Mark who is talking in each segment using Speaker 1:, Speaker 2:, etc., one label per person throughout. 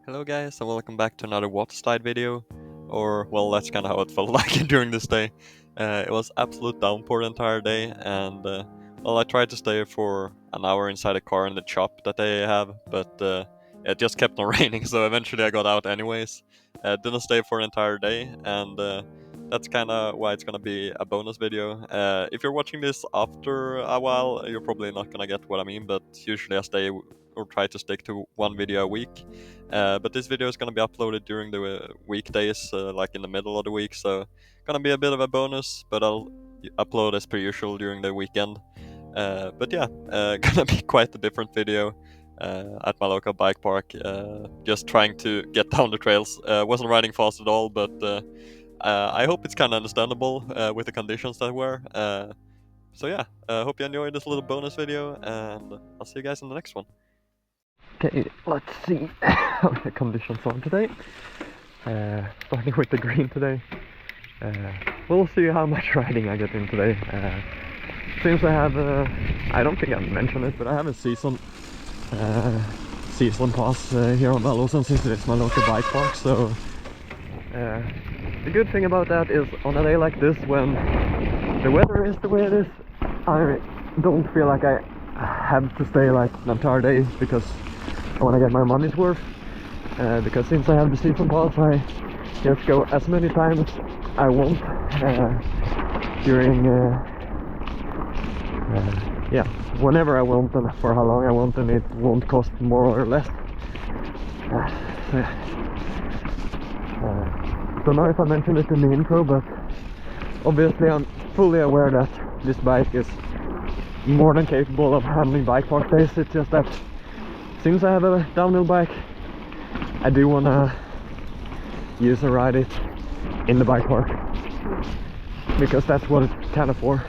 Speaker 1: Hello guys and welcome back to another water slide video, or well, that's kind of how it felt like during this day. It was absolute downpour the entire day, and well, I tried to stay for an hour inside a car in the shop that they have, but it just kept on raining, so eventually I got out anyways. Didn't stay for an entire day, and that's kind of why it's gonna be a bonus video. If you're watching this after a while, you're probably not gonna get what I mean, but usually I stay or try to stick to one video a week. But this video is gonna be uploaded during the weekdays, like in the middle of the week, so gonna be a bit of a bonus. But I'll upload as per usual during the weekend. But yeah, gonna be quite a different video at my local bike park. Just trying to get down the trails. Wasn't riding fast at all, but I hope it's kind of understandable with the conditions that were. So yeah, hope you enjoyed this little bonus video, and I'll see you guys in the next one.
Speaker 2: Okay, let's see how the conditions are today. Starting with the green today. We'll see how much riding I get in today. Since I have, I don't think I've mentioned it, but I have a season pass here on Vallåsen, since it's my local bike park. So the good thing about that is, on a day like this, when the weather is the way it is, I don't feel like I have to stay like an entire day, because I want to get my money's worth. Because since I have the season pass, I just go as many times I want during yeah, whenever I want and for how long I want, and it won't cost more or less. Don't know if I mentioned it in the intro, but obviously I'm fully aware that this bike is more than capable of handling bike park days. It's just that since I have a downhill bike, I do want to use and ride it in the bike park, because that's what it's kind of for.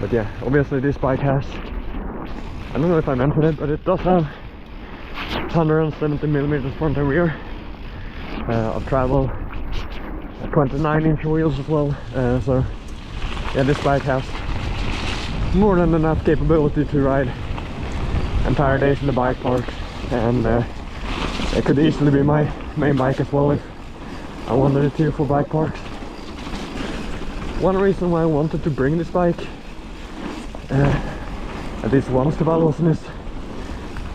Speaker 2: But yeah, obviously this bike has, I don't know if I mentioned it, but it does have 170mm front and rear of travel, 29-inch wheels as well. So yeah, this bike has more than enough capability to ride entire days in the bike park, and it could easily be my main bike as well if I wanted it to for bike parks. One reason why I wanted to bring this bike at least once to Vallåsen is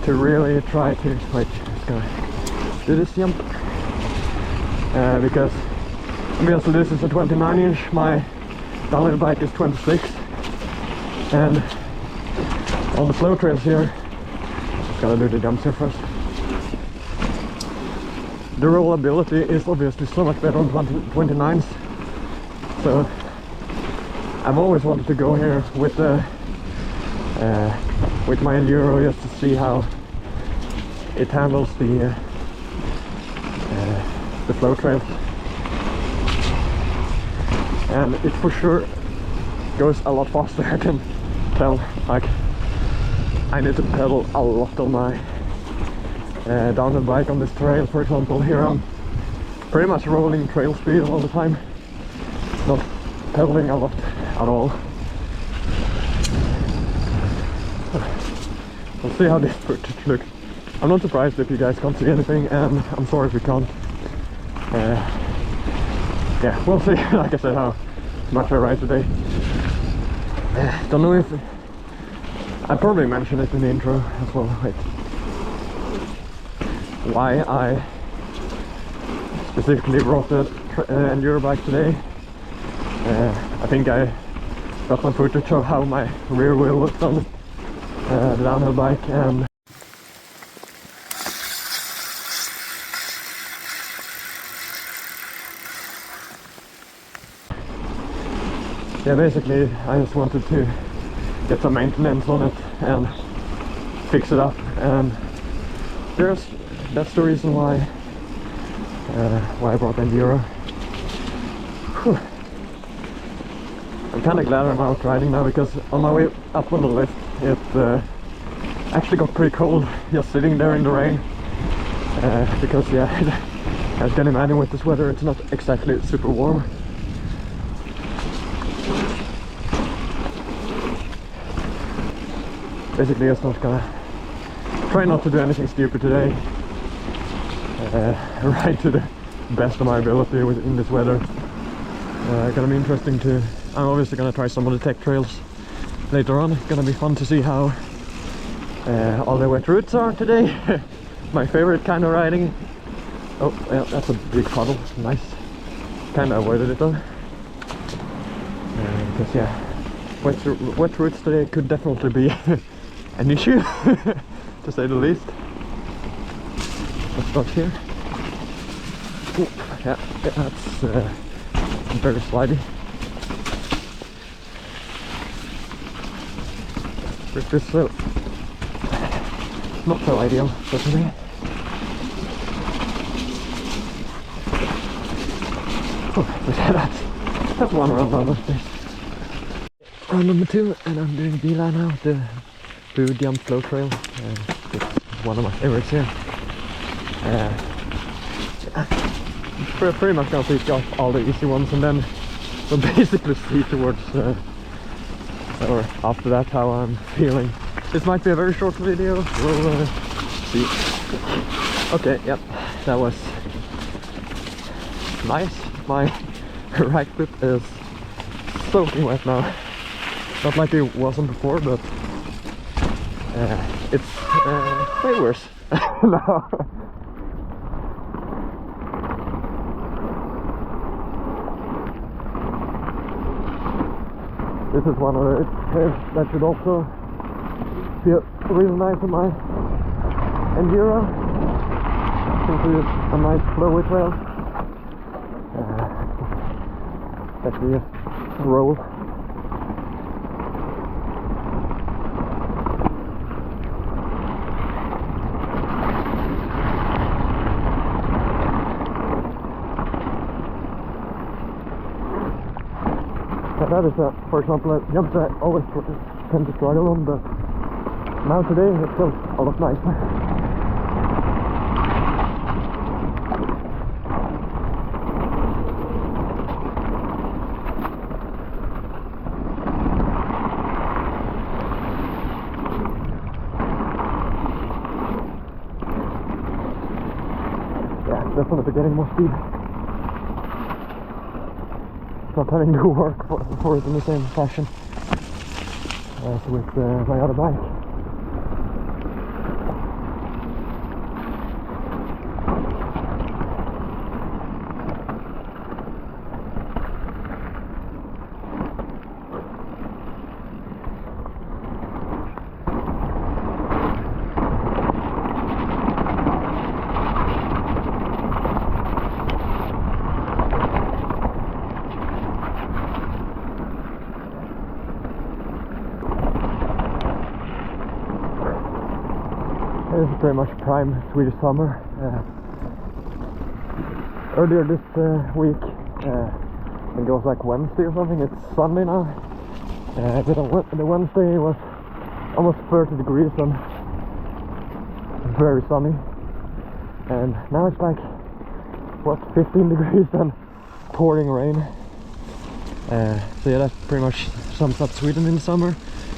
Speaker 2: to really try to, wait, let's go do this jump, because obviously this is a 29-inch, my downhill bike is 26, and on the flow trails here, gotta do the jumps here first. The rollability is obviously so much better on 29s, so I've always wanted to go here with my Enduro, just to see how it handles the flow trails, and it for sure goes a lot faster. I can tell, like, I need to pedal a lot on my downhill bike on this trail. For example, here I'm pretty much rolling trail speed all the time, not pedaling a lot at all. We'll see how this footage looks. I'm not surprised if you guys can't see anything, and I'm sorry if you can't. Yeah, we'll see, like I said, how much I ride today. Don't know if I probably mentioned it in the intro as well. Wait. Why I specifically brought the Enduro bike today. I think I got some footage of how my rear wheel looked on the downhill bike, and yeah, basically I just wanted to get some maintenance on it and fix it up, and that's the reason why I brought Enduro. Whew. I'm kind of glad I'm out riding now, because on my way up on the lift it actually got pretty cold just sitting there in the rain, because yeah, as you can imagine, with this weather it's not exactly super warm. Basically, just not gonna try not to do anything stupid today. ride to the best of my ability in this weather. Gonna be interesting to... I'm obviously gonna try some of the tech trails later on. It's gonna be fun to see how all the wet routes are today. My favorite kind of riding. Oh, yeah, that's a big puddle. Nice. Kinda avoided it though. Because yeah, wet routes today could definitely be an issue, to say the least. Let's start here. Ooh, yeah, that's very slidey. This is not so ideal, certainly. Oh, that's one run out of this. Run number 2, and I'm doing beeline now, the Blue Jump Flow Trail. It's one of my favorites here. Pretty much gonna pick off all the easy ones, and then we'll basically see towards, or after that, how I'm feeling. This might be a very short video, we'll see. Okay, yep, that was nice. My right foot is soaking wet now. Not like it wasn't before, but it's way worse now. This is one of the trails that should also feel really nice on my enduro. Since it's a nice flowy trail. That we just roll. That is, for example, a jump that I always tend to struggle on, but now today it feels a lot nicer. Yeah, definitely getting more speed. Not having to work for it in the same fashion as with my other bike. This is pretty much prime Swedish summer. Earlier this week, I think it was like Wednesday or something, it's Sunday now. But on the Wednesday it was almost 30 degrees and very sunny. And now it's like, what, 15 degrees and pouring rain. So yeah, that pretty much sums up Sweden in the summer.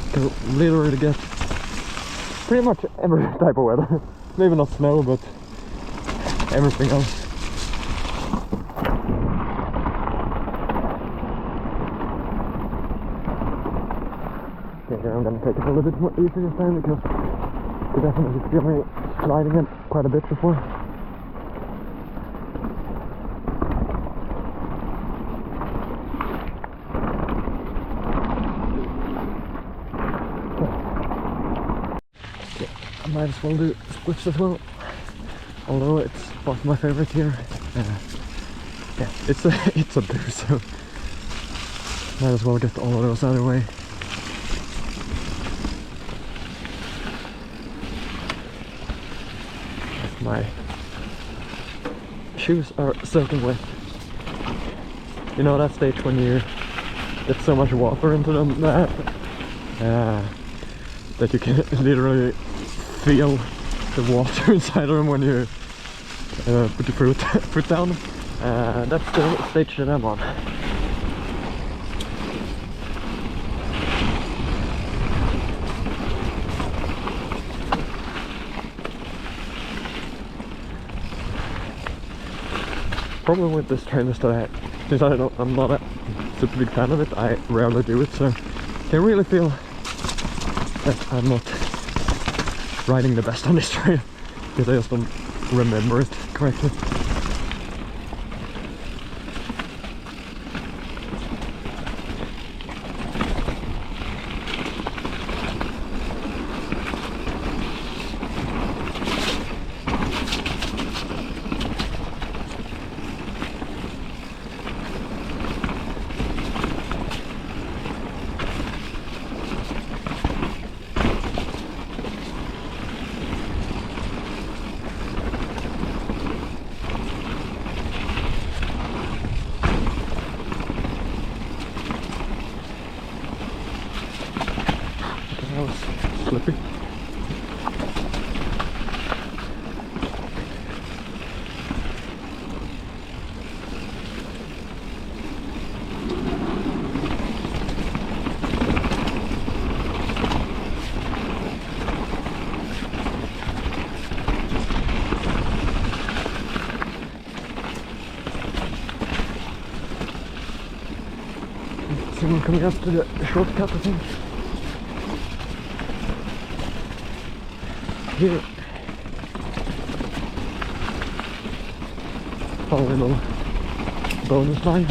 Speaker 2: Because literally get pretty much every type of weather. Maybe not snow, but everything else. Okay, here I'm gonna take it a little bit more easy this time because you definitely feel me sliding it quite a bit before. I might as well do Spruffs as well, although it's both my favorite here. Yeah, it's a boost, so might as well get all of those out of the way. My shoes are soaking wet. You know that stage when you get so much water into them that you can literally feel the water inside of them when you put your foot down. That's the stage that I'm on. problem with this trail is that since I'm not a super big fan of it, I rarely do it, so I can really feel that I'm not riding the best on this trail because I just don't remember it correctly. That was slippy. Someone coming up to the shortcut, I think. Here. Probably a little bonus line.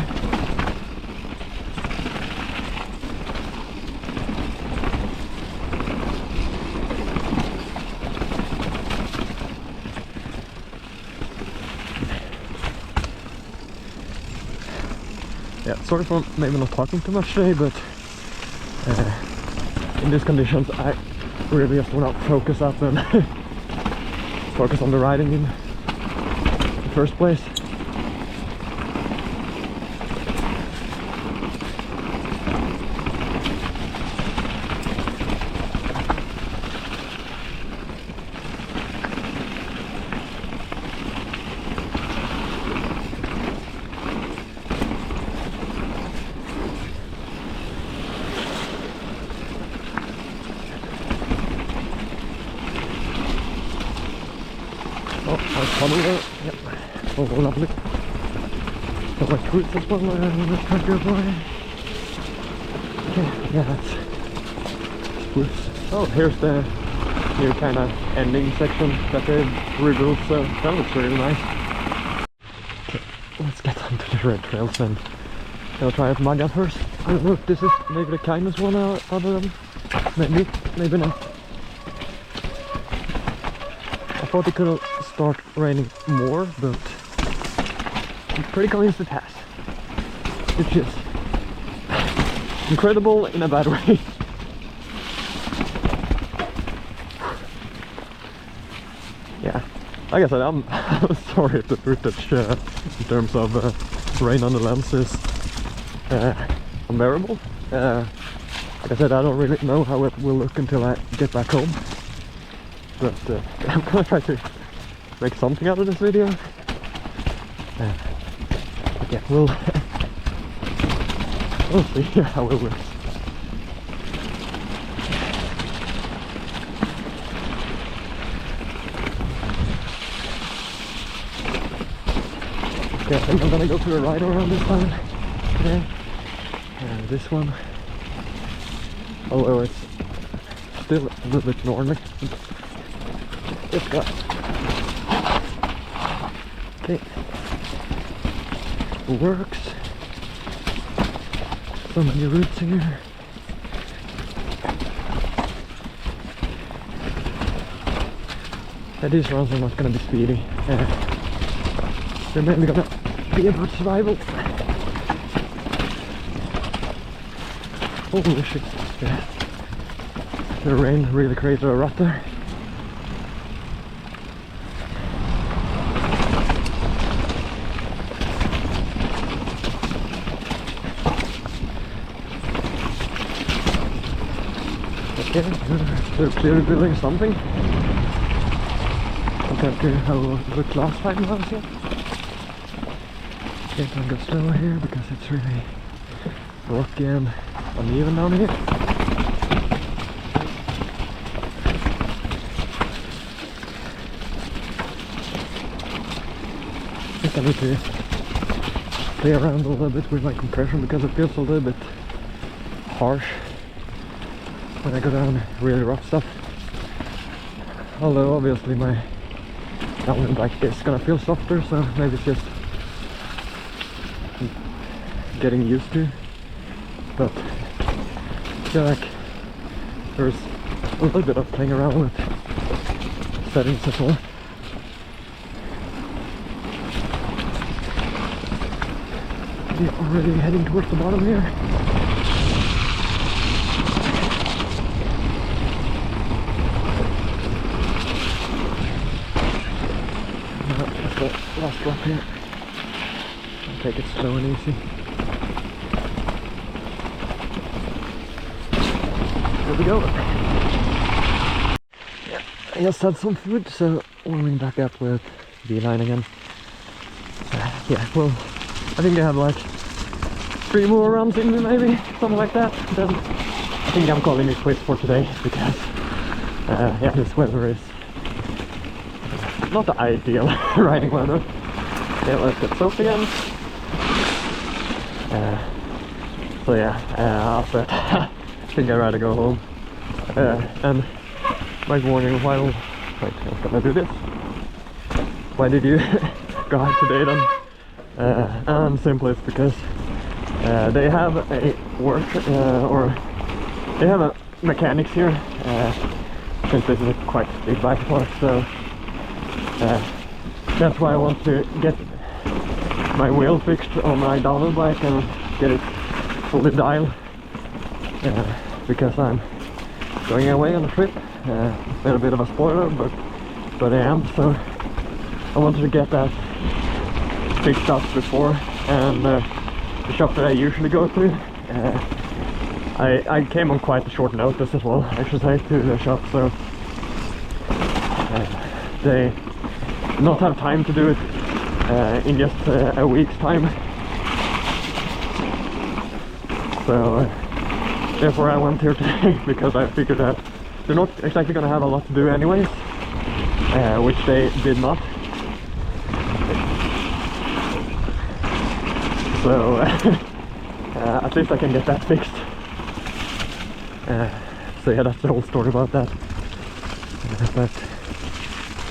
Speaker 2: Yeah, sorry for maybe not talking too much today, but in these conditions I really just want to focus up and focus on the riding in the first place. Tunnel there, yep. Oh, lovely. Got my fruits as well on this country boy. Okay, yeah, that's Spruffs. Oh, here's the new kind of ending section that they've rebuilt, so that looks really nice. Okay, let's get onto the red trails then. I'll try out Maggan first. I don't know if this is maybe the kindest one out of them. Maybe not. I thought it could start raining more, but I'm pretty convinced it has. Which is incredible in a bad way. Yeah, like I said, I'm sorry if the footage in terms of rain on the lens is unbearable. Like I said, I don't really know how it will look until I get back home. But I'm gonna try to make something out of this video. But yeah, we'll see how it works. Okay, I think I'm gonna go to the right around this time today. And this one, although it's still a little bit northerly. This one. Okay. Works. So many routes here. Yeah, these runs are not gonna be speedy. They're mainly gonna be about survival. Holy shit. Yeah. The rain really created a rut there. Okay, they're clearly building something compared to how it looked last time I was here. Okay, I'm gonna go slower here because it's really rocky and uneven down here. I think I need to play around a little bit with my compression because it feels a little bit harsh when I go down really rough stuff. Although obviously my downhill bike is gonna feel softer, so maybe it's just getting used to. But I feel like there's a little bit of playing around with settings as well. We're already heading towards the bottom here. That's the last drop here. I'll take it slow and easy. There we go. Yeah, I just had some food, so warming back up with beeline again. Yeah, well, I think I have like 3 more runs in me, maybe, something like that. Then I think I'm calling it quits for today because yeah, this weather is not the ideal riding weather. Yeah, let's get soaked again. So yeah, after that, I think I'd rather go home. And like warning, while wait, I'm gonna do this. Why did you go out today then? And simply it's because they have a or they have a mechanics here, since this is a quite big bike park, so that's why I want to get my wheel fixed on my downhill bike and get it fully dialed, because I'm going away on a trip. A little bit of a spoiler, but I am, so I wanted to get that fixed up before. And the shop that I usually go to, I came on quite a short notice as well, I should say, to the shop, so they did not have time to do it in just a week's time. So therefore I went here today because I figured that they're not exactly going to have a lot to do anyways, which they did not. So at least I can get that fixed. So yeah, that's the whole story about that. But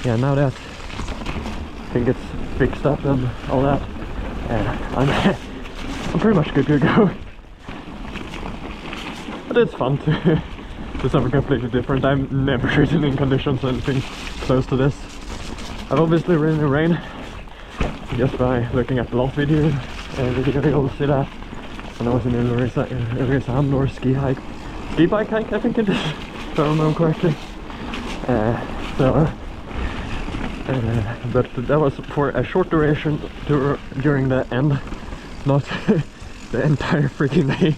Speaker 2: yeah, now that I think it's fixed up and all that, I'm pretty much good to go. But it's fun to do something completely different. I've never ridden in conditions anything close to this. I've obviously ridden in rain, just by looking at the last video. You'll see that when I was in Ulricehamn or ski bike hike, I think it is, if I remember correctly. But that was for a short duration during the end, not the entire freaking day.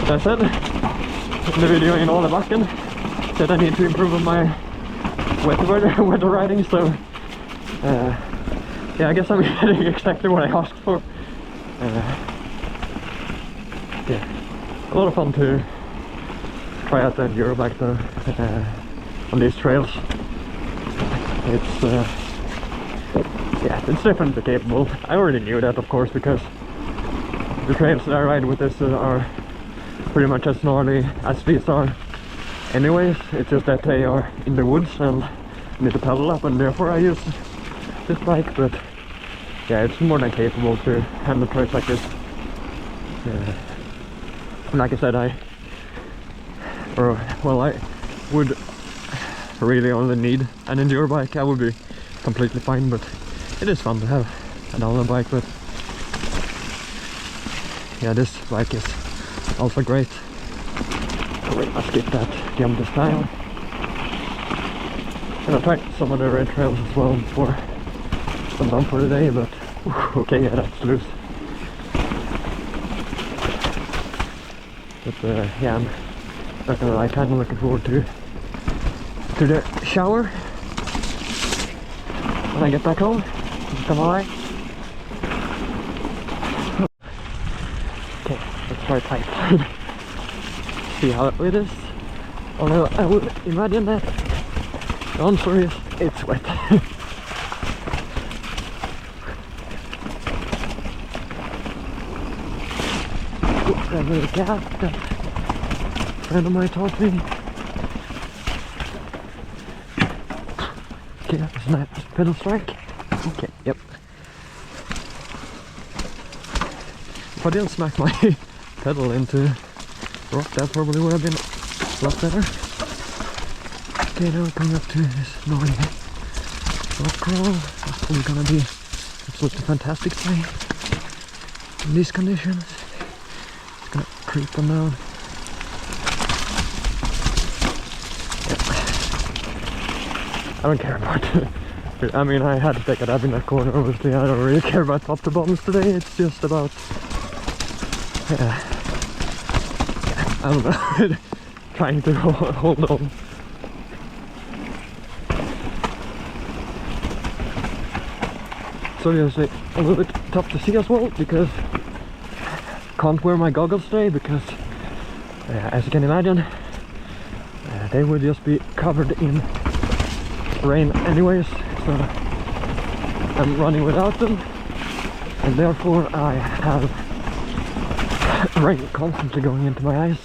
Speaker 2: As I said in the video in all the Maggan, said I need to improve on my weather riding, so yeah, I guess I'm getting exactly what I asked for. Yeah, a lot of fun to try out the enduro bike though, on these trails. It's yeah, it's definitely capable. I already knew that, of course, because the trails that I ride with this are pretty much as gnarly as these are anyways. It's just that they are in the woods and need to pedal up, and therefore I use this bike. But yeah, it's more than capable to handle trails like this. Like I said, I would really only need an enduro bike. I would be completely fine, but it is fun to have an downhill bike. But yeah, this bike is also great. Oh wait, I skipped that jump style. And I tried some of the red trails as well before I'm done for the day, but okay, yeah, that's loose. But yeah, I'm not gonna lie, kinda looking forward to the shower when I get back home. Not gonna lie. Okay, let's try pipeline. See how it is. Although I would imagine that the answer is it's wet. that little gap that a friend of mine taught me. Okay, that's a nice pedal strike. Okay, yep. If I didn't smack my pedal into rock, that probably would have been a lot better. Okay, now we're coming up to this gnarly rock crawl. That's probably gonna be absolutely fantastic today. In these conditions, it's gonna creep them down. Yep. I don't care about it. I mean, I had to take a dab in that corner, obviously. I don't really care about top to bottoms today. It's just about, I don't know, trying to hold on. So obviously a little bit tough to see as well, because can't wear my goggles today, because as you can imagine, they would just be covered in rain anyways, so I'm running without them, and therefore I have rain constantly going into my eyes.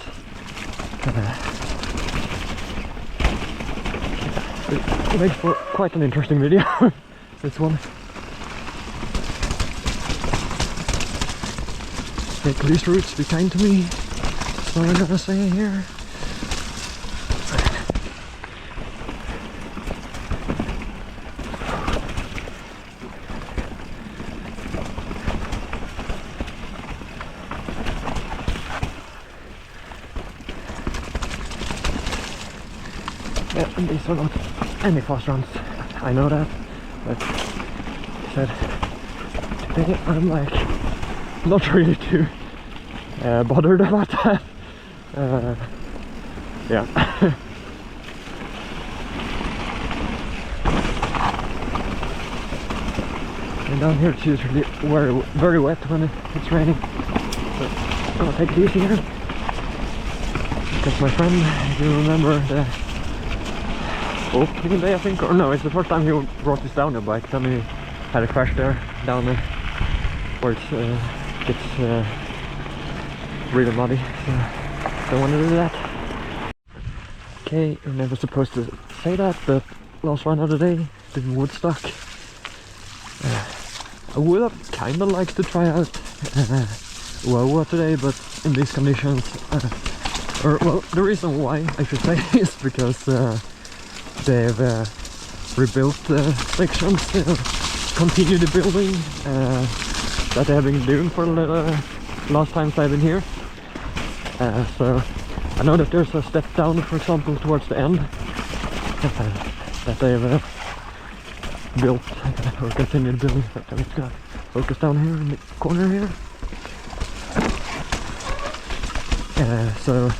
Speaker 2: It makes for quite an interesting video, this one. These roots be kind to me, that's what I'm gonna say here. Yeah, and these are not any fast runs, I know that, but I said today I'm like not really too bothered about that. Yeah. And down here it's usually very wet when it's raining. So I'm gonna take it easy here. Because my friend, if you remember the opening day, I think, or no, it's the first time he brought this down a bike. Then he had a crash there, down there, where it gets really muddy, so don't want to do that. Okay, you're never supposed to say that, but last run of the day, in Woodstock. I would have kind of liked to try out Loas today, but in these conditions, well, the reason why I should say is because they've rebuilt sections, continued the building that they have been doing for the last times I've been here. So I know that there's a step down, for example, towards the end that they've built or continued building. But I'm just gonna focus down here in the corner here. So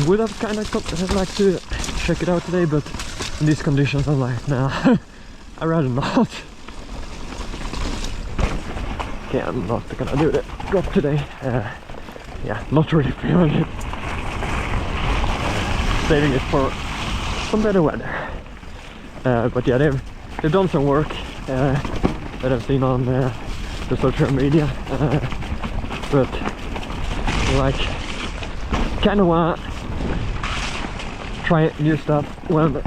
Speaker 2: would have kind of liked to check it out today, but in these conditions I'm like, nah, I'd rather not. Okay, I'm not gonna do the drop today. Yeah, not really feeling it. Saving it for some better weather. But yeah, they've done some work that I've seen on the social media. But like, kind of wanna try new stuff when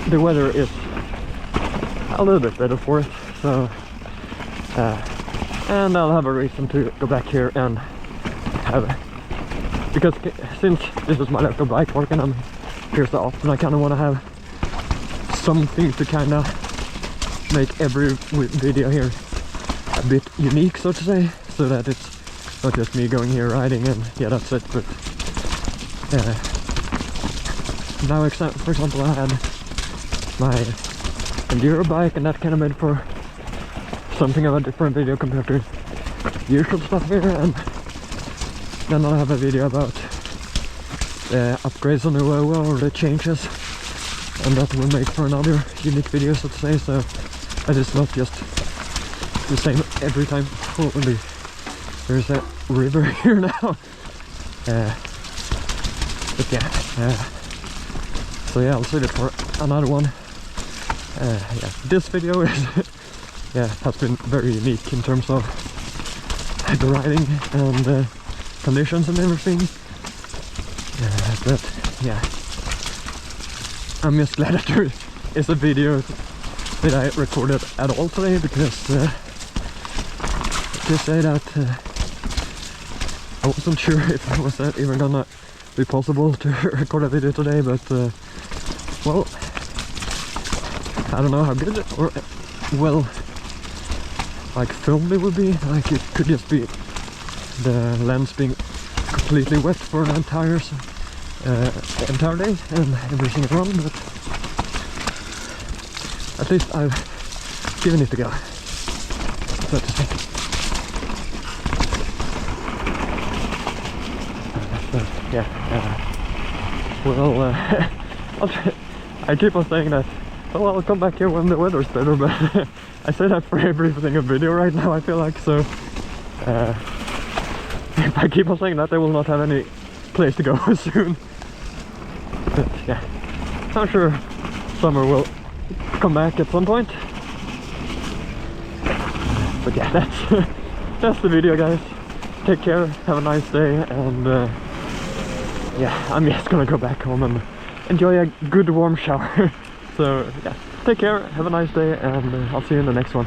Speaker 2: the weather is a little bit better for it. So, and I'll have a reason to go back here and because since this is my laptop bike work and I'm here so often, I kind of want to have something to kind of make every video here a bit unique, so to say, so that it's not just me going here riding and yeah, that's it. But now, for example, I had my enduro bike, and that kind of made for something of a different video compared to usual stuff here, and then I'll have a video about the upgrades on the Loas or the changes, and that will make for another unique video, so to say, so that it's not just the same every time. Holy, there's a river here now. But yeah, so yeah, I'll save it for another one. Yeah, this video is yeah, has been very unique in terms of the riding and conditions and everything. But yeah, I'm just glad that there is a video that I recorded at all today, because to say that I wasn't sure if it was even gonna be possible to record a video today, but well, I don't know how good or well like filmed it would be. Like, it could just be the lens being completely wet for an entire day and everything around, but at least I've given it a go, so to speak. Yeah, well, I keep on saying that, oh, I'll come back here when the weather's better, but I say that for every single video right now, I feel like, so if I keep on saying that, I will not have any place to go soon. But yeah, I'm sure summer will come back at some point. But yeah, that's the video, guys. Take care, have a nice day, and yeah, I'm just gonna go back home and enjoy a good warm shower. So yeah, take care, have a nice day, and I'll see you in the next one.